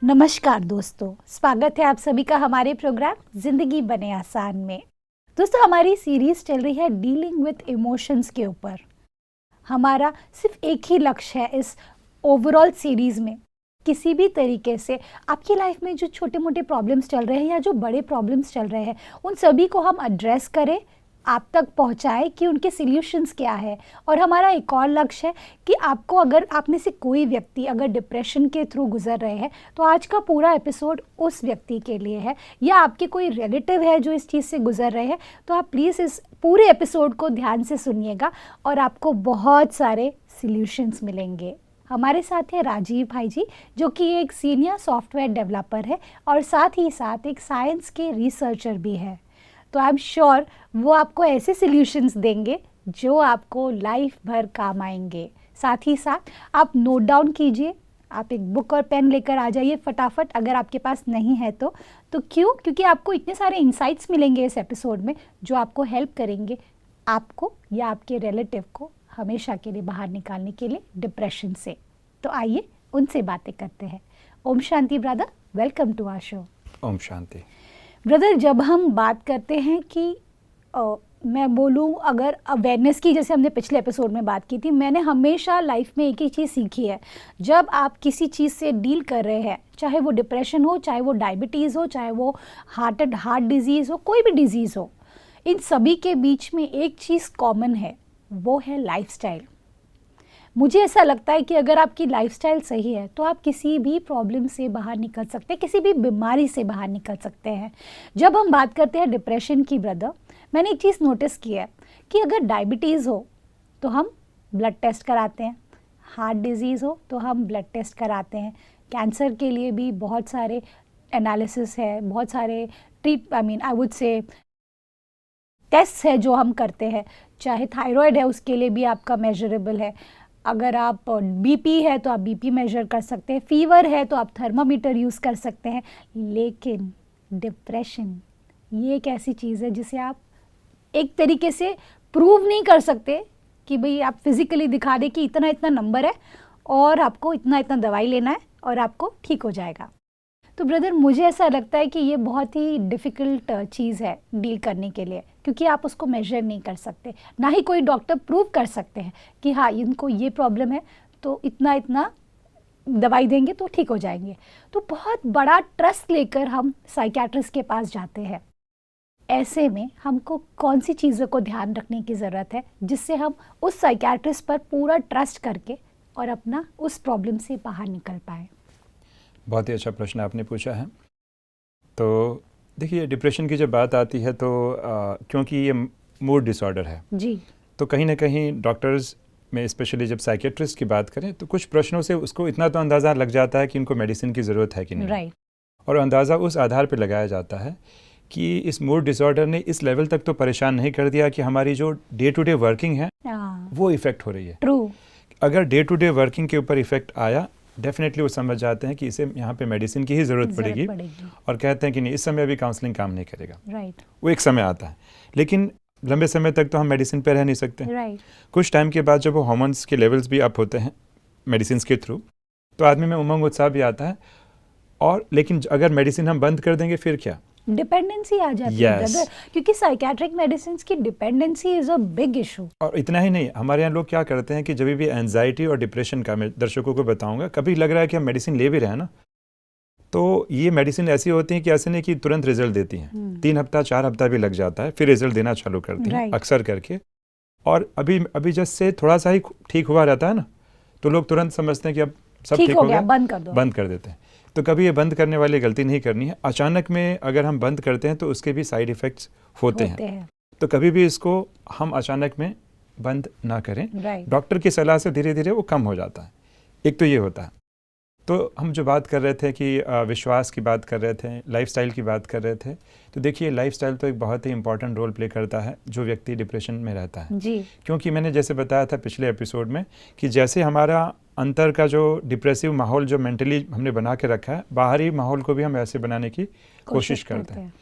नमस्कार दोस्तों, स्वागत है आप सभी का हमारे प्रोग्राम जिंदगी बने आसान में। दोस्तों, हमारी सीरीज चल रही है डीलिंग विद इमोशंस के ऊपर। हमारा सिर्फ एक ही लक्ष्य है इस ओवरऑल सीरीज में, किसी भी तरीके से आपकी लाइफ में जो छोटे मोटे प्रॉब्लम्स चल रहे हैं या जो बड़े प्रॉब्लम्स चल रहे हैं उन सभी को हम एड्रेस करें, आप तक पहुंचाएं कि उनके सॉल्यूशंस क्या है। और हमारा एक और लक्ष्य है कि आपको, अगर आप में से कोई व्यक्ति अगर डिप्रेशन के थ्रू गुजर रहे हैं तो आज का पूरा एपिसोड उस व्यक्ति के लिए है, या आपके कोई रिलेटिव है जो इस चीज़ से गुजर रहे हैं तो आप प्लीज़ इस पूरे एपिसोड को ध्यान से सुनिएगा और आपको बहुत सारे सॉल्यूशंस मिलेंगे। हमारे साथ है राजीव भाई जी, जो कि एक सीनियर सॉफ्टवेयर डेवलपर है और साथ ही साथ एक साइंस के रिसर्चर भी है। तो आई एम श्योर वो आपको ऐसे सॉल्यूशंस देंगे जो आपको लाइफ भर काम आएंगे। साथ ही साथ आप नोट डाउन कीजिए, आप एक बुक और पेन लेकर आ जाइए फटाफट, अगर आपके पास नहीं है तो क्योंकि आपको इतने सारे इंसाइट्स मिलेंगे इस एपिसोड में जो आपको हेल्प करेंगे आपको या आपके रिलेटिव को हमेशा के लिए बाहर निकालने के लिए डिप्रेशन से। तो आइए उनसे बातें करते हैं। Om Shanti brother, welcome to our show. Om Shanti. Brother, जब हम बात करते हैं कि मैं बोलूँ अगर अवेयरनेस की, जैसे हमने पिछले एपिसोड में बात की थी, मैंने हमेशा लाइफ में एक ही चीज़ सीखी है। जब आप किसी चीज़ से डील कर रहे हैं, चाहे वो डिप्रेशन हो, चाहे वो डायबिटीज़ हो, चाहे वो हार्ट डिजीज़ हो, कोई भी डिजीज़ हो, इन सभी के बीच में एक चीज़ कॉमन है, वो है लाइफस्टाइल। मुझे ऐसा लगता है कि अगर आपकी लाइफस्टाइल सही है तो आप किसी भी प्रॉब्लम से बाहर निकल सकते हैं, किसी भी बीमारी से बाहर निकल सकते हैं। जब हम बात करते हैं डिप्रेशन की ब्रदर, मैंने एक चीज़ नोटिस की है कि अगर डायबिटीज़ हो तो हम ब्लड टेस्ट कराते हैं, हार्ट डिजीज़ हो तो हम ब्लड टेस्ट कराते हैं, कैंसर के लिए भी बहुत सारे एनालिसिस है, बहुत सारे आई वुड से टेस्ट है जो हम करते हैं। चाहे थायराइड है उसके लिए भी आपका मेजरेबल है, अगर आप बीपी है तो आप बीपी मेजर कर सकते हैं, फीवर है तो आप थर्मामीटर यूज़ कर सकते हैं। लेकिन डिप्रेशन ये एक ऐसी चीज़ है जिसे आप एक तरीके से प्रूव नहीं कर सकते कि भाई आप फिज़िकली दिखा दें कि इतना इतना नंबर है और आपको इतना इतना दवाई लेना है और आपको ठीक हो जाएगा। तो ब्रदर, मुझे ऐसा लगता है कि ये बहुत ही डिफ़िकल्ट चीज़ है डील करने के लिए, क्योंकि आप उसको मेजर नहीं कर सकते, ना ही कोई डॉक्टर प्रूव कर सकते हैं कि हाँ इनको ये प्रॉब्लम है तो इतना इतना दवाई देंगे तो ठीक हो जाएंगे। तो बहुत बड़ा ट्रस्ट लेकर हम साइकियाट्रिस्ट के पास जाते हैं। ऐसे में हमको कौन सी चीज़ों को ध्यान रखने की ज़रूरत है जिससे हम उस साइकियाट्रिस्ट पर पूरा ट्रस्ट करके और अपना उस प्रॉब्लम से बाहर निकल पाए? बहुत ही अच्छा प्रश्न आपने पूछा है। तो देखिए, डिप्रेशन की जब बात आती है तो क्योंकि ये मूड डिसऑर्डर है जी, तो कहीं ना कहीं डॉक्टर्स में, स्पेशली जब साइकियाट्रिस्ट की बात करें, तो कुछ प्रश्नों से उसको इतना तो अंदाज़ा लग जाता है कि इनको मेडिसिन की ज़रूरत है कि नहीं। राइट। और अंदाज़ा उस आधार पर लगाया जाता है कि इस मूड डिसऑर्डर ने इस लेवल तक तो परेशान नहीं कर दिया कि हमारी जो डे टू डे वर्किंग है वो इफ़ेक्ट हो रही है। ट्रू। अगर डे टू डे वर्किंग के ऊपर इफ़ेक्ट आया, डेफिनेटली वो समझ जाते हैं कि इसे यहाँ पे मेडिसिन की ही ज़रूरत पड़ेगी और कहते हैं कि नहीं, इस समय अभी काउंसलिंग काम नहीं करेगा। राइट। वो एक समय आता है, लेकिन लंबे समय तक तो हम मेडिसिन पे रह नहीं सकते। राइट। कुछ टाइम के बाद जब वो हार्मोन्स के लेवल्स भी अप होते हैं मेडिसिन के थ्रू, तो आदमी में उमंग उत्साह भी आता है। और लेकिन अगर मेडिसिन हम बंद कर देंगे फिर क्या? डिपेंडेंसी आ जाती है ब्रदर, क्योंकि साइकियाट्रिक मेडिसिन की dependency is a big issue. और इतना ही नहीं, हमारे यहाँ लोग क्या करते हैं कि जब भी एंजाइटी और डिप्रेशन का, मैं दर्शकों को बताऊंगा, कभी लग रहा है कि हम मेडिसिन ले भी रहे हैं ना, तो ये मेडिसिन ऐसी होती हैं कि ऐसे नहीं कि तुरंत रिजल्ट देती हैं। 3 हफ्ता 4 हफ्ता भी लग जाता है, फिर रिजल्ट देना चालू करती हैं अक्सर करके। और अभी जस्ट से थोड़ा सा ही ठीक हुआ रहता है ना, तो लोग तुरंत समझते हैं कि अब सब ठीक हो गया, बंद कर देते हैं। तो कभी ये बंद करने वाली गलती नहीं करनी है। अचानक में अगर हम बंद करते हैं तो उसके भी साइड इफ़ेक्ट्स होते हैं। तो कभी भी इसको हम अचानक में बंद ना करें। डॉक्टर की सलाह से धीरे धीरे वो कम हो जाता है। एक तो ये होता है। तो हम जो बात कर रहे थे कि विश्वास की बात कर रहे थे, लाइफस्टाइल की बात कर रहे थे, तो देखिए लाइफस्टाइल तो एक बहुत ही इंपॉर्टेंट रोल प्ले करता है जो व्यक्ति डिप्रेशन में रहता है जी। क्योंकि मैंने जैसे बताया था पिछले एपिसोड में कि जैसे हमारा अंतर का जो डिप्रेसिव माहौल जो मेंटली हमने बना के रखा है, बाहरी माहौल को भी हम ऐसे बनाने की कोशिश करते हैं।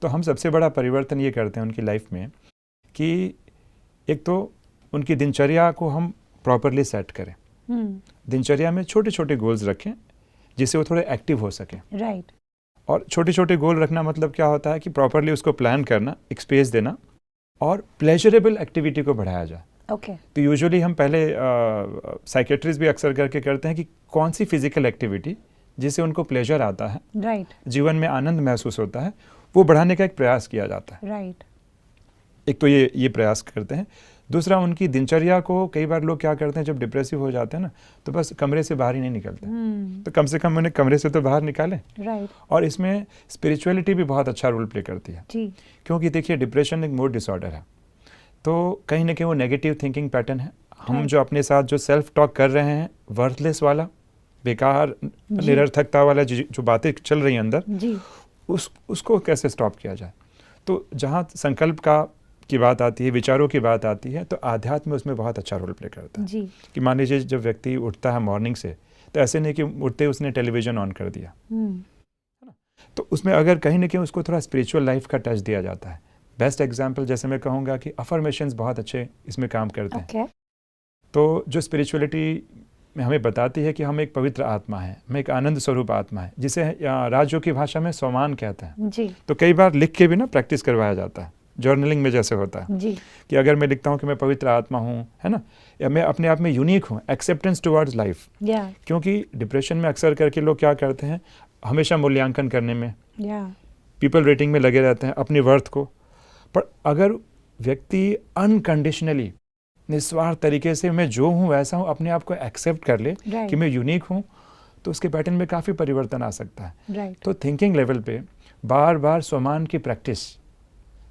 तो हम सबसे बड़ा परिवर्तन ये करते हैं उनकी लाइफ में कि एक तो उनकी दिनचर्या को हम प्रॉपरली सेट करें। दिनचर्या में छोटे छोटे गोल्स रखें, जिससे वो थोड़े एक्टिव हो सके। राइट। और छोटे छोटे गोल रखना मतलब क्या होता है कि प्रॉपरली उसको प्लान करना, एक स्पेस देना और प्लेजरेबल एक्टिविटी को बढ़ाया जाए। ओके। तो यूजुअली हम पहले साइकेट्रिस्ट भी अक्सर करके करते हैं कि कौन सी फिजिकल एक्टिविटी जिससे उनको प्लेजर आता है, राइट, जीवन में आनंद महसूस होता है, वो बढ़ाने का एक प्रयास किया जाता है। राइट। एक तो ये प्रयास करते हैं। दूसरा, उनकी दिनचर्या को, कई बार लोग क्या करते हैं जब डिप्रेसिव हो जाते हैं ना, तो बस कमरे से बाहर ही नहीं निकलते, तो कम से कम उन्हें कमरे से तो बाहर निकालें। राइट। और इसमें स्पिरिचुअलिटी भी बहुत अच्छा रोल प्ले करती है जी। क्योंकि देखिए डिप्रेशन एक मूड डिसऑर्डर है, तो कहीं ना कहीं वो नेगेटिव थिंकिंग पैटर्न है। हम जो अपने साथ जो सेल्फ टॉक कर रहे हैं, वर्थलेस वाला, बेकार निरर्थकता वाला जो बातें चल रही हैं अंदर जी, उसको कैसे स्टॉप किया जाए। तो जहाँ संकल्प की बात आती है, विचारों की बात आती है, तो आध्यात्म उसमें बहुत अच्छा रोल प्ले करता है। जी। कि मान लीजिए जब व्यक्ति उठता है मॉर्निंग से, तो ऐसे नहीं कि उठते उसने टेलीविजन ऑन कर दिया, तो उसमें अगर कहीं ना कहीं उसको थोड़ा स्पिरिचुअल लाइफ का टच दिया जाता है। बेस्ट एग्जाम्पल जैसे मैं कहूँगा कि अफर्मेशंस बहुत अच्छे इसमें काम करते हैं। तो जो स्पिरिचुअलिटी में हमें बताती है कि हम एक पवित्र आत्मा है, हम एक आनंद स्वरूप आत्मा है, जिसे राजयोग की भाषा में सोमान कहते हैं। जी। तो कई बार लिख के भी ना प्रैक्टिस करवाया जाता है, जर्नलिंग में जैसे होता है जी। कि अगर मैं लिखता हूँ कि मैं पवित्र आत्मा हूँ, है ना, या मैं अपने आप में यूनिक हूँ, एक्सेप्टेंस टुवर्ड्स लाइफ। क्योंकि डिप्रेशन में अक्सर करके लोग क्या करते हैं, हमेशा मूल्यांकन करने में, पीपल रेटिंग में लगे रहते हैं अपनी वर्थ को। पर अगर व्यक्ति अनकंडीशनली, निस्वार्थ तरीके से मैं जो हूँ वैसा हूँ, अपने आप को एक्सेप्ट कर ले कि मैं यूनिक हूँ, तो उसके पैटर्न में काफ़ी परिवर्तन आ सकता है। तो थिंकिंग लेवल पे बार बार स्वमान की प्रैक्टिस,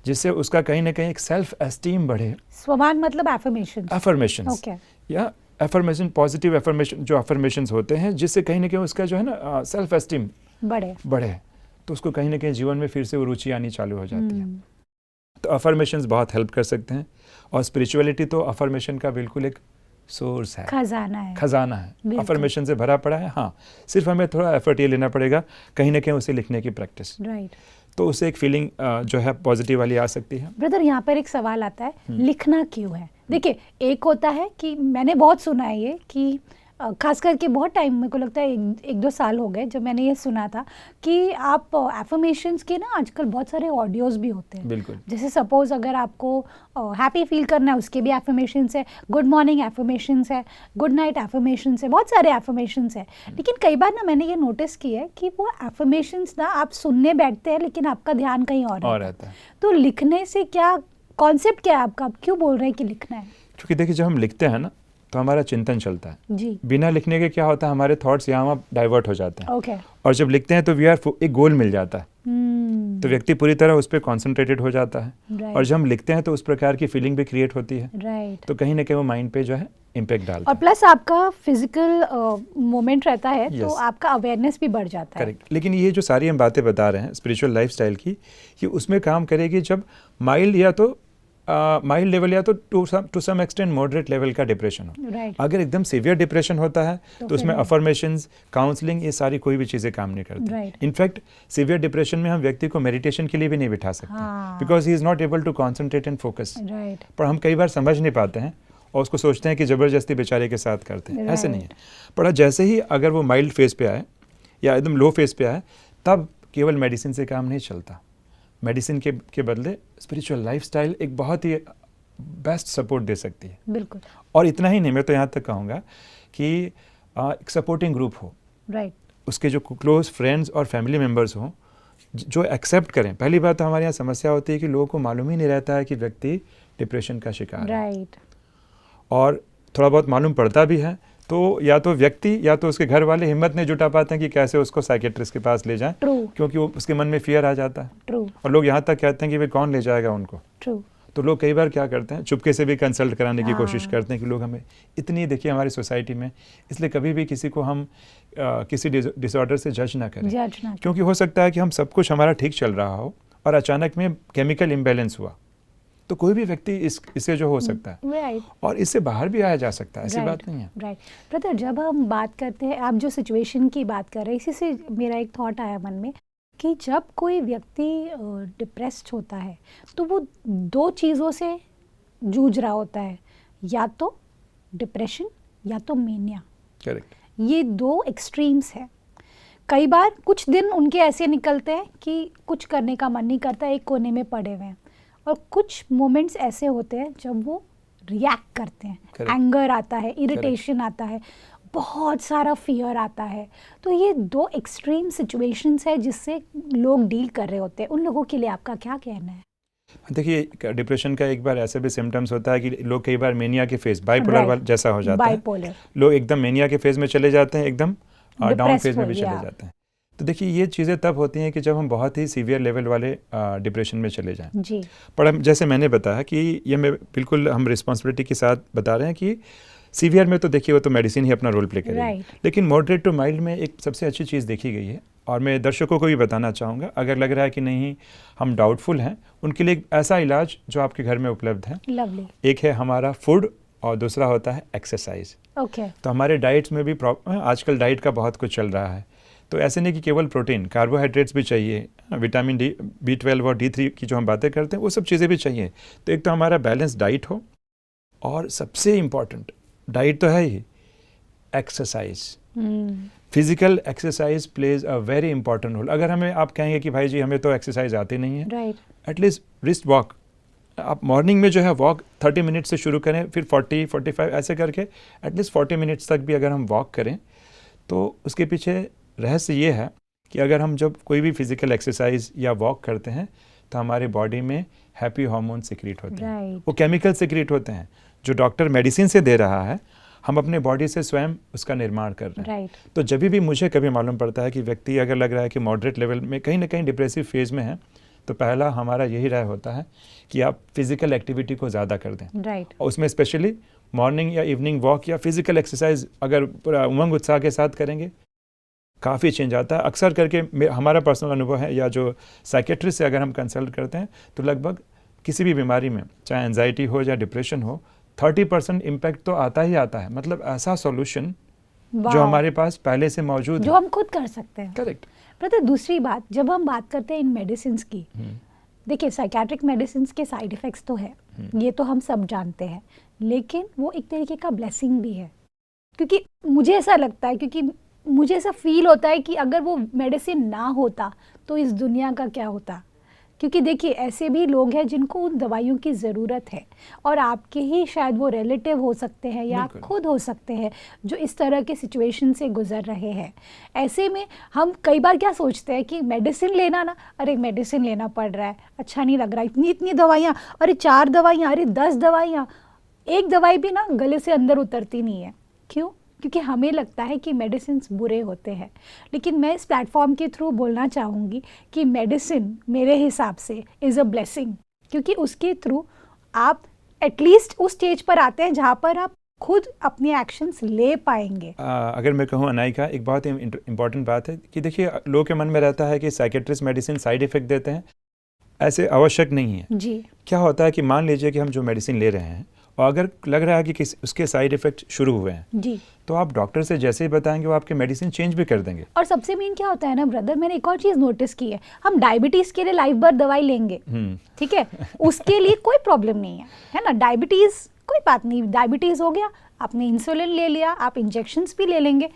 जिससे उसका कहीं ना कहीं एक सेल्फ एस्टीम बढ़े। स्वमान मतलब एफर्मेशंस। या एफर्मेशन, पॉजिटिव एफर्मेशन, जो एफर्मेशंस होते हैं, जिससे कहीं ना कहीं उसका जो है ना सेल्फ एस्टीम बढ़े, तो उसको कहीं ना कहीं जीवन में फिर से वो रुचि आनी चालू हो जाती है। तो अफर्मेशंस बहुत हेल्प कर सकते हैं। और स्पिरिचुअलिटी तो अफर्मेशन का बिल्कुल एक सोर्स है, खजाना है, अफर्मेशन से भरा पड़ा है। हाँ, सिर्फ हमें थोड़ा एफर्ट ये लेना पड़ेगा, कहीं ना कहीं उसे लिखने की प्रैक्टिस, तो उससे एक फीलिंग जो है पॉजिटिव वाली आ सकती है। ब्रदर, यहाँ पर एक सवाल आता है, लिखना क्यों है? देखिए, एक होता है कि मैंने बहुत सुना है ये कि खास करके बहुत टाइम, मेरे को लगता है 1-2 साल हो गए जब मैंने ये सुना था कि आप एफर्मेशंस के ना आजकल बहुत सारे ऑडियोज भी होते हैं। बिल्कुल। जैसे सपोज अगर आपको हैप्पी फील करना है, उसके भी एफर्मेशंस है, गुड मॉर्निंग एफर्मेशंस है, गुड नाइट एफर्मेशंस है, बहुत सारे एफर्मेशंस है। लेकिन कई बार ना मैंने ये नोटिस किया है कि वो एफर्मेशंस ना आप सुनने बैठते हैं लेकिन आपका ध्यान कहीं और रहता है। तो लिखने से क्या कॉन्सेप्ट, क्या है आपका, आप क्यों बोल रहे हैं कि लिखना है? क्योंकि देखिए, जब हम लिखते हैं ना तो हमारा चिंतन चलता है जी। बिना लिखने के क्या होता है, हमारे थॉट्स यहाँ वहाँ डाइवर्ट हो जाते हैं। ओके। और जब लिखते हैं तो एक गोल मिल जाता है, तो व्यक्ति पूरी तरह उस पर कॉन्सेंट्रेटेड हो जाता है। और जब हम लिखते हैं तो उस प्रकार की फीलिंग भी क्रिएट होती है। तो कहीं ना कहीं वो माइंड पे जो है इम्पैक्ट डालता है। और प्लस आपका फिजिकल मूवमेंट रहता है, तो आपका अवेयरनेस भी बढ़ जाता है। करेक्ट। लेकिन ये जो सारी हम बातें बता रहे हैं स्पिरिचुअल लाइफस्टाइल की, ये उसमें काम करेगी जब माइल्ड या तो माइल्ड लेवल या तो to some extent moderate level का डिप्रेशन हो। अगर एकदम सीवियर डिप्रेशन होता है तो उसमें अफर्मेशंस, काउंसलिंग, ये सारी कोई भी चीज़ें काम नहीं करती। इनफैक्ट सीवियर डिप्रेशन में हम व्यक्ति को मेडिटेशन के लिए भी नहीं बिठा सकते, because he is not able to concentrate and focus. पर हम कई बार समझ नहीं पाते हैं और उसको सोचते हैं कि ज़बरदस्ती बेचारे के साथ करते हैं। ऐसे नहीं है। पर जैसे ही अगर वो माइल्ड फेज पे आए या एकदम लो फेज पे आए, तब केवल मेडिसिन से काम नहीं चलता। मेडिसिन के बदले स्पिरिचुअल लाइफस्टाइल एक बहुत ही बेस्ट सपोर्ट दे सकती है। बिल्कुल। और इतना ही नहीं, मैं तो यहाँ तक कहूँगा कि एक सपोर्टिंग ग्रुप हो, उसके जो क्लोज फ्रेंड्स और फैमिली मेम्बर्स हों जो एक्सेप्ट करें। पहली बात तो हमारे यहाँ समस्या होती है कि लोगों को मालूम ही नहीं रहता है कि व्यक्ति डिप्रेशन का शिकार है। और थोड़ा बहुत मालूम पड़ता भी है तो या तो व्यक्ति या तो उसके घर वाले हिम्मत नहीं जुटा पाते हैं कि कैसे उसको साइकेट्रिस्ट के पास ले जाएं, क्योंकि वो उसके मन में फियर आ जाता है। और लोग यहाँ तक कहते हैं कि वे कौन ले जाएगा उनको। तो लोग कई बार क्या करते हैं, चुपके से भी कंसल्ट कराने की कोशिश करते हैं कि लोग हमें इतनी, देखिए हमारी सोसाइटी में, इसलिए कभी भी किसी को हम किसी डिसऑर्डर से जज ना करें, क्योंकि हो सकता है कि हम सब कुछ हमारा ठीक चल रहा हो और अचानक में केमिकल इम्बैलेंस हुआ, तो कोई भी व्यक्ति इससे जो हो सकता है और इससे बाहर भी आया जा सकता है। ऐसी बात नहीं है। ब्रदर, जब हम बात करते हैं, आप जो सिचुएशन की बात कर रहे हैं, इसी से मेरा एक थॉट आया मन में कि जब कोई व्यक्ति डिप्रेस्ड होता है तो वो 2 चीज़ों से जूझ रहा होता है, या तो डिप्रेशन या तो मेनिया। करेक्ट। ये 2 एक्सट्रीम्स हैं। कई बार कुछ दिन उनके ऐसे निकलते हैं कि कुछ करने का मन नहीं करता, एक कोने में पड़े हुए हैं, और कुछ मोमेंट्स ऐसे होते हैं जब वो रिएक्ट करते हैं, एंगर आता है, इरिटेशन आता है, बहुत सारा फियर आता है। तो ये दो एक्सट्रीम सिचुएशंस है जिससे लोग डील कर रहे होते हैं। उन लोगों के लिए आपका क्या कहना है? देखिए, डिप्रेशन का एक बार ऐसे भी सिम्टम्स होता है कि लोग कई बार मेनिया के फेज, बाइपोलर जैसा हो जाता है, लोग एकदम मेनिया के फेज में चले जाते हैं, एकदम डाउन फेज में भी चले जाते हैं। तो देखिए, ये चीज़ें तब होती हैं कि जब हम बहुत ही सीवियर लेवल वाले डिप्रेशन में चले जाएं जी। पर जैसे मैंने बताया कि ये मैं बिल्कुल हम रिस्पॉन्सिबिलिटी के साथ बता रहे हैं कि सीवियर में तो देखिए वो तो मेडिसिन ही अपना रोल प्ले करेगी, लेकिन मॉडरेट टू माइल्ड में एक सबसे अच्छी चीज़ देखी गई है, और मैं दर्शकों को भी बताना चाहूँगा, अगर लग रहा है कि नहीं हम डाउटफुल हैं, उनके लिए एक ऐसा इलाज जो आपके घर में उपलब्ध है। लवली। एक है हमारा फूड और दूसरा होता है एक्सरसाइज। ओके। तो हमारे डाइट्स में भी आजकल डाइट का बहुत कुछ चल रहा है, तो ऐसे नहीं कि केवल प्रोटीन, कार्बोहाइड्रेट्स भी चाहिए, विटामिन डी, B12 और D3 की जो हम बातें करते हैं वो सब चीज़ें भी चाहिए। तो एक तो हमारा बैलेंस डाइट हो, और सबसे इम्पॉर्टेंट डाइट तो है ही, exercise. Physical exercise plays a very important role. अगर हमें आप कहेंगे कि भाई जी हमें तो एक्सरसाइज आती नहीं है, एटलीस्ट रिस्ट वॉक, आप मॉर्निंग में जो है वॉक 30 मिनट से शुरू करें, फिर 40-45 ऐसे करके एटलीस्ट 40 मिनट्स तक भी अगर हम वॉक करें, तो उसके पीछे रहस्य ये है कि अगर हम जब कोई भी फिजिकल एक्सरसाइज या वॉक करते हैं तो हमारे बॉडी में हैप्पी हार्मोन सिक्रीट होते हैं, वो केमिकल सिक्रीट होते हैं जो डॉक्टर मेडिसिन से दे रहा है, हम अपने बॉडी से स्वयं उसका निर्माण कर रहे हैं। तो जब भी मुझे कभी मालूम पड़ता है कि व्यक्ति अगर लग रहा है कि मॉडरेट लेवल में कहीं ना कहीं डिप्रेसिव फेज में है, तो पहला हमारा यही राय होता है कि आप फिजिकल एक्टिविटी को ज़्यादा कर दें, और उसमें स्पेशली मॉर्निंग या इवनिंग वॉक या फिजिकल एक्सरसाइज अगर पूरा उमंग उत्साह के साथ करेंगे, काफ़ी चेंज आता है। अक्सर करके हमारा पर्सनल अनुभव है, या जो साइकेट्रिस्ट से अगर हम कंसल्ट करते हैं, तो लगभग किसी भी बीमारी में, चाहे एंजाइटी हो या डिप्रेशन हो, 30% इम्पैक्ट तो आता ही आता है। मतलब ऐसा सॉल्यूशन जो हमारे पास पहले से मौजूद जो है, हम खुद कर सकते हैं। करेक्ट। पर दूसरी बात, जब हम बात करते हैं इन मेडिसिन की, देखिए साइकेट्रिक मेडिसिन के साइड इफ़ेक्ट्स तो है, ये तो हम सब जानते हैं, लेकिन वो एक तरीके का ब्लेसिंग भी है, क्योंकि मुझे ऐसा लगता है, क्योंकि मुझे ऐसा फील होता है कि अगर वो मेडिसिन ना होता तो इस दुनिया का क्या होता। क्योंकि देखिए ऐसे भी लोग हैं जिनको उन दवाइयों की ज़रूरत है, और आपके ही शायद वो रिलेटिव हो सकते हैं या आप खुद हो सकते हैं जो इस तरह के सिचुएशन से गुजर रहे हैं। ऐसे में हम कई बार क्या सोचते हैं कि मेडिसिन लेना ना, अरे मेडिसिन लेना पड़ रहा है, अच्छा नहीं लग रहा, इतनी इतनी दवाइयाँ, अरे 4 दवाइयाँ, अरे 10 दवाइयाँ, एक दवाई भी ना गले से अंदर उतरती नहीं है। क्यों? क्योंकि हमें लगता है कि मेडिसिन बुरे होते हैं। लेकिन मैं इस प्लेटफॉर्म के थ्रू बोलना चाहूँगी कि मेडिसिन मेरे हिसाब से इज़ अ ब्लेसिंग, क्योंकि उसके थ्रू आप एटलीस्ट उस स्टेज पर आते हैं जहाँ पर आप खुद अपने एक्शंस ले पाएंगे। अगर मैं कहूँ अनायका, एक बहुत इंपॉर्टेंट बात है कि देखिए लोगों के मन में रहता है कि साइकेट्रिस्ट मेडिसिन साइड इफेक्ट देते हैं, ऐसे आवश्यक नहीं है जी। क्या होता है कि मान लीजिए कि हम जो मेडिसिन ले रहे हैं और अगर लग रहा है कि उसके साइड इफेक्ट शुरू हुए हैं जी, तो आप डॉक्टर से जैसे ही बताएंगे वो आपके मेडिसिन चेंज भी कर देंगे। और सबसे मेन क्या होता है ना ब्रदर, मैंने एक और चीज़ नोटिस की है, हम डायबिटीज़ के लिए लाइफ भर दवाई लेंगे, ठीक है, उसके लिए कोई प्रॉब्लम नहीं है ना, डायबिटीज़ कोई बात नहीं, डायबिटीज़ हो गया, आपने इंसुलिन ले लिया, आप इंजेक्शंस भी ले लेंगे,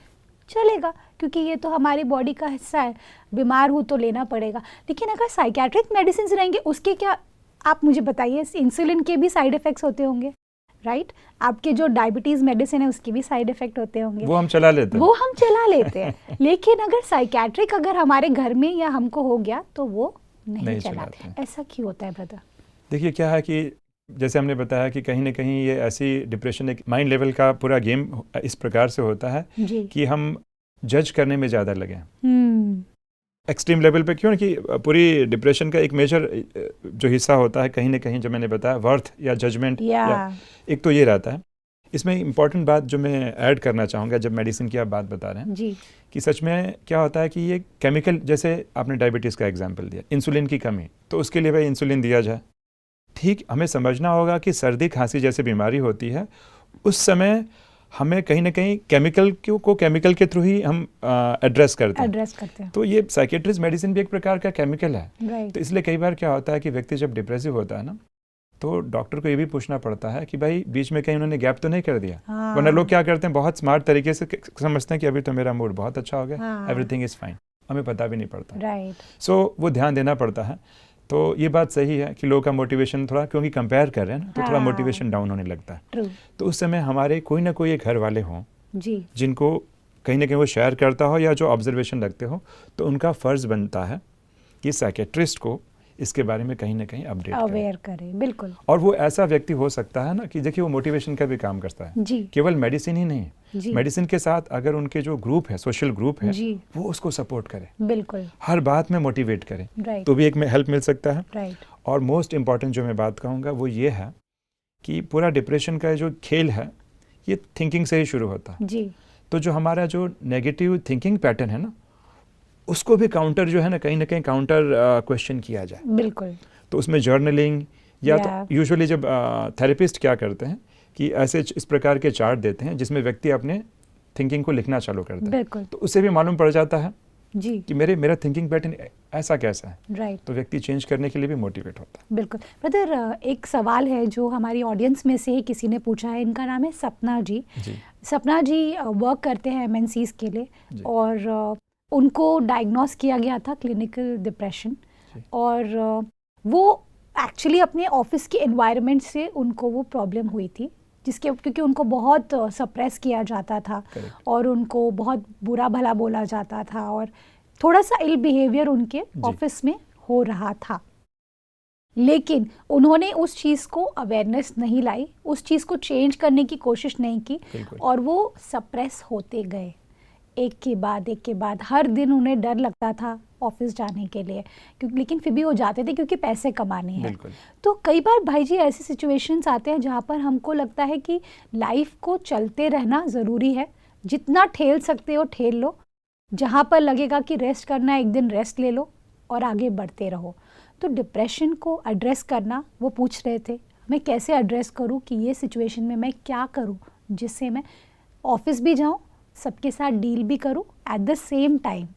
चलेगा, क्योंकि ये तो हमारी बॉडी का हिस्सा है, बीमार हूँ तो लेना पड़ेगा। लेकिन अगर साइकेट्रिक मेडिसिन रहेंगे उसके क्या, आप मुझे बताइए, इंसुलिन के भी साइड इफ़ेक्ट्स होते होंगे, राइट? आपके जो डायबिटीज़ मेडिसिन है उसके भी साइड इफ़ेक्ट होते होंगे, वो हम चला लेते हैं लेकिन अगर साइकेट्रिक अगर हमारे घर में या हमको हो गया तो वो नहीं चलाते। ऐसा क्यों होता है ब्रदर? देखिए क्या है कि जैसे हमने बताया कि कहीं ना कहीं ये ऐसी डिप्रेशन एक माइंड लेवल का पूरा गेम इस प्रकार से होता है कि हम जज करने में ज़्यादा लगे एक्सट्रीम लेवल पे। क्यों कि पूरी डिप्रेशन का एक मेजर जो हिस्सा होता है कहीं ना कहीं, जो मैंने बताया, वर्थ या जजमेंट, या एक तो ये रहता है। इसमें इम्पॉर्टेंट बात जो मैं ऐड करना चाहूँगा, जब मेडिसिन की आप बात बता रहे हैं जी, कि सच में क्या होता है कि ये केमिकल, जैसे आपने डायबिटीज़ का एग्जाम्पल दिया, इंसुलिन की कमी, तो उसके लिए भाई इंसुलिन दिया जाए, ठीक। हमें समझना होगा कि सर्दी खांसी जैसे बीमारी होती है उस समय हमें कहीं ना कहीं केमिकल को केमिकल के थ्रू ही हम एड्रेस करते हैं। तो ये साइकेट्रिस्ट मेडिसिन भी एक प्रकार का केमिकल है। तो इसलिए कई बार क्या होता है कि व्यक्ति जब डिप्रेसिव होता है ना, तो डॉक्टर को ये भी पूछना पड़ता है कि भाई बीच में कहीं उन्होंने गैप तो नहीं कर दिया। हाँ। वरना लोग क्या करते हैं, बहुत स्मार्ट तरीके से समझते हैं कि अभी तो मेरा मूड बहुत अच्छा हो गया, हाँ। एवरीथिंग इज़ फाइन, हमें पता भी नहीं पड़ता। राइट। सो वो ध्यान देना पड़ता है। तो ये बात सही है कि लोगों का मोटिवेशन थोड़ा, क्योंकि कंपेयर कर रहे हैं ना, तो थोड़ा हाँ। मोटिवेशन डाउन होने लगता है। ट्रू। तो उस समय हमारे कोई ना कोई एक घर वाले हों जी। जिनको कहीं ना कहीं वो शेयर करता हो या जो ऑब्जर्वेशन रखते हो, तो उनका फ़र्ज़ बनता है कि साइकेट्रिस्ट को इसके बारे में कहीं ना कहीं अपडेट अवेयर करें। बिल्कुल। और वो ऐसा व्यक्ति हो सकता है ना कि देखिए वो मोटिवेशन का भी काम करता है, जी। केवल मेडिसिन ही नहीं, जी। मेडिसिन के साथ अगर उनके जो ग्रुप है, सोशल ग्रुप है, जी। वो उसको सपोर्ट करे, बिल्कुल। हर बात में मोटिवेट करे, राइट। तो भी एक में हेल्प मिल सकता है। राइट। और मोस्ट इम्पॉर्टेंट जो मैं बात कहूँगा वो ये है कि पूरा डिप्रेशन का जो खेल है ये थिंकिंग से ही शुरू होता है। जी। तो जो हमारा जो नेगेटिव थिंकिंग पैटर्न है ना, उसको भी काउंटर जो है ना कहीं काउंटर क्वेश्चन किया जाए। बिल्कुल। तो उसमें जर्नलिंग या Yeah. तो यूजुअली जब थेरेपिस्ट क्या करते हैं कि ऐसे इस प्रकार के चार्ट देते हैं जिसमें व्यक्ति अपने थिंकिंग को लिखना चालू करता है। बिल्कुल। तो उससे भी मालूम पड़ जाता है जी। कि मेरा थिंकिंग पैटर्न ऐसा कैसा है। राइट। तो व्यक्ति चेंज करने के लिए भी मोटिवेट होता है। बिल्कुल। ब्रदर, एक सवाल है जो हमारी ऑडियंस में से किसी ने पूछा है। इनका नाम है सपना जी। जी। सपना जी वर्क करते हैं MNCs के लिए जी। और उनको डायग्नोस किया गया था क्लिनिकल डिप्रेशन और वो एक्चुअली अपने ऑफिस के एनवायरनमेंट से उनको वो प्रॉब्लम हुई थी, क्योंकि उनको बहुत सप्रेस किया जाता था Correct. और उनको बहुत बुरा भला बोला जाता था और थोड़ा सा इल बिहेवियर उनके ऑफिस में हो रहा था। लेकिन उन्होंने उस चीज़ को अवेयरनेस नहीं लाई, उस चीज़ को चेंज करने की कोशिश नहीं की और वो सप्रेस होते गए एक के बाद। हर दिन उन्हें डर लगता था ऑफिस जाने के लिए, क्योंकि लेकिन फिर भी वो जाते थे क्योंकि पैसे कमाने हैं। तो कई बार भाई जी ऐसे सिचुएशंस आते हैं जहाँ पर हमको लगता है कि लाइफ को चलते रहना ज़रूरी है, जितना ठेल सकते हो ठेल लो, जहाँ पर लगेगा कि रेस्ट करना है एक दिन रेस्ट ले लो और आगे बढ़ते रहो। तो डिप्रेशन को एड्रेस करना, वो पूछ रहे थे मैं कैसे एड्रेस करूँ कि ये सिचुएशन में मैं क्या करूँ जिससे मैं ऑफिस भी जाऊँ, सबके साथ डील भी करूँ, एट द सेम टाइम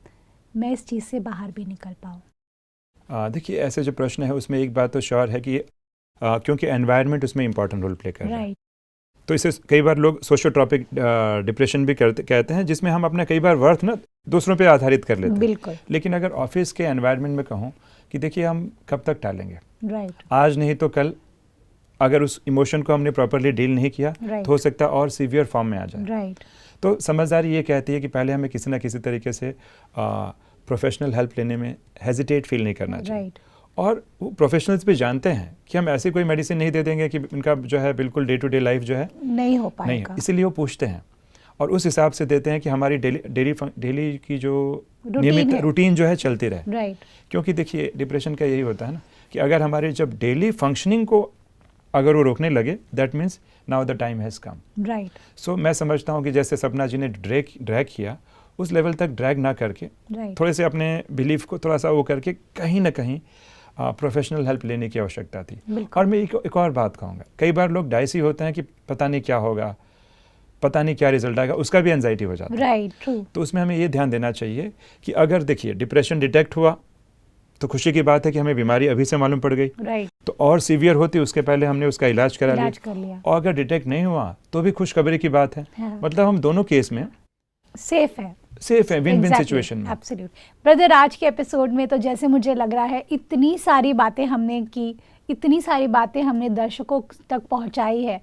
मैं इस चीज़ से बाहर भी निकल पाऊँ। देखिए ऐसे जो प्रश्न है उसमें एक बात तो श्योर है कि क्योंकि एनवायरनमेंट उसमें इंपॉर्टेंट रोल प्ले कर रहा है। तो इसे कई बार लोग सोशियोट्रॉपिक डिप्रेशन भी कहते हैं, जिसमें हम अपना कई बार वर्थ ना दूसरों पे आधारित कर लेते हैं। बिल्कुल। लेकिन अगर ऑफिस के एनवायरनमेंट में कहूँ कि देखिए हम कब तक टालेंगे, राइट। आज नहीं तो कल अगर उस इमोशन को हमने प्रॉपरली डील नहीं किया तो हो सकता है और सीवियर फॉर्म में आ जाए। राइट। तो समझदारी ये कहती है कि पहले हमें किसी ना किसी तरीके से प्रोफेशनल हेल्प लेने में हेजिटेट फील नहीं करना चाहिए। और वो प्रोफेशनल्स भी जानते हैं कि हम ऐसी कोई मेडिसिन नहीं दे देंगे कि उनका जो है बिल्कुल डे टू डे लाइफ जो है नहीं हो पाएगा, नहीं, इसीलिए वो पूछते हैं और उस हिसाब से देते हैं कि हमारी डेली की जो नियमित रूटीन जो है चलती रहे। राइट। क्योंकि देखिए डिप्रेशन का यही होता है ना कि अगर हमारे जब डेली फंक्शनिंग को अगर वो रोकने लगे, that means now the time has come. Right. So मैं समझता हूँ कि जैसे सपना जी ने ड्रैग किया, उस लेवल तक ड्रैग ना करके थोड़े से अपने बिलीफ को थोड़ा सा वो करके कहीं ना कहीं प्रोफेशनल हेल्प लेने की आवश्यकता थी। और मैं एक और बात कहूँगा, कई बार लोग डाइसी होते हैं कि पता नहीं क्या होगा, पता नहीं क्या रिजल्ट आएगा, उसका भी एंजाइटी हो जाता है। Right, true. तो उसमें हमें ये ध्यान देना चाहिए कि अगर देखिए डिप्रेशन डिटेक्ट हुआ तो खुशी की बात है कि हमें बीमारी अभी से मालूम पड़ गई। राइट। तो और सीवियर होती उसके पहले हमने उसका इलाज कर लिया। और अगर डिटेक्ट नहीं हुआ तो भी खुशखबरी की बात है। मतलब हम दोनों केस में सेफ है, विन विन सिचुएशन में। एब्सोल्यूट। ब्रदर, आज के एपिसोड में तो जैसे मुझे लग रहा है इतनी सारी बातें हमने की, इतनी सारी बातें हमने दर्शकों तक पहुंचाई है।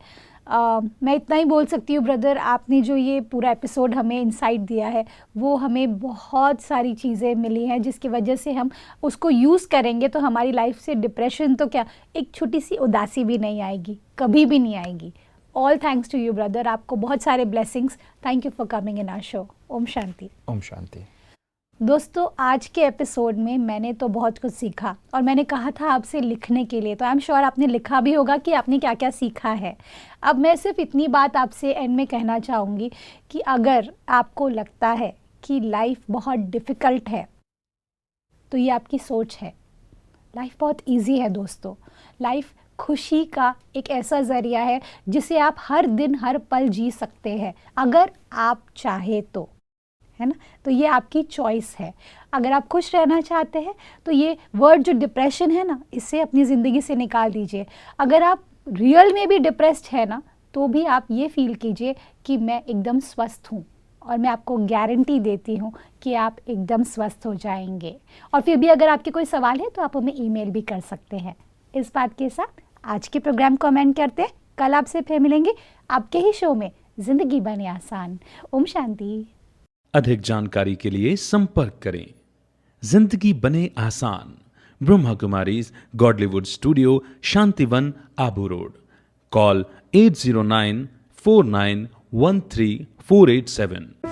मैं इतना ही बोल सकती हूँ ब्रदर, आपने जो ये पूरा एपिसोड हमें इंसाइट दिया है वो हमें बहुत सारी चीज़ें मिली हैं जिसकी वजह से हम उसको यूज़ करेंगे तो हमारी लाइफ से डिप्रेशन तो क्या, एक छोटी सी उदासी भी नहीं आएगी, कभी भी नहीं आएगी। All thanks to you brother, आपको बहुत सारे blessings. Thank you for coming in our show. Om Shanti. Om Shanti. दोस्तों, आज के एपिसोड में मैंने तो बहुत कुछ सीखा और मैंने कहा था आपसे लिखने के लिए, तो आई एम श्योर आपने लिखा भी होगा कि आपने क्या क्या सीखा है। अब मैं सिर्फ इतनी बात आपसे एंड में कहना चाहूँगी कि अगर आपको लगता है कि लाइफ बहुत डिफ़िकल्ट है तो ये आपकी सोच है। लाइफ बहुत इजी है दोस्तों। लाइफ खुशी का एक ऐसा ज़रिया है जिसे आप हर दिन हर पल जी सकते हैं अगर आप चाहे तो, है ना। तो ये आपकी चॉइस है। अगर आप खुश रहना चाहते हैं तो ये वर्ड जो डिप्रेशन है ना, इसे अपनी ज़िंदगी से निकाल दीजिए। अगर आप रियल में भी डिप्रेस्ड है ना, तो भी आप ये फील कीजिए कि मैं एकदम स्वस्थ हूँ, और मैं आपको गारंटी देती हूँ कि आप एकदम स्वस्थ हो जाएंगे। और फिर भी अगर आपके कोई सवाल है तो आप हमें ईमेल भी कर सकते हैं। इस बात के साथ आज के प्रोग्राम को एंड करते हैं। कल आपसे फिर मिलेंगे आपके ही शो में जिंदगी बने आसान। ओम शांति। अधिक जानकारी के लिए संपर्क करें जिंदगी बने आसान, Brahma Kumaris Godlywood studio, Shantivan, Abu road. Call 8094913 487।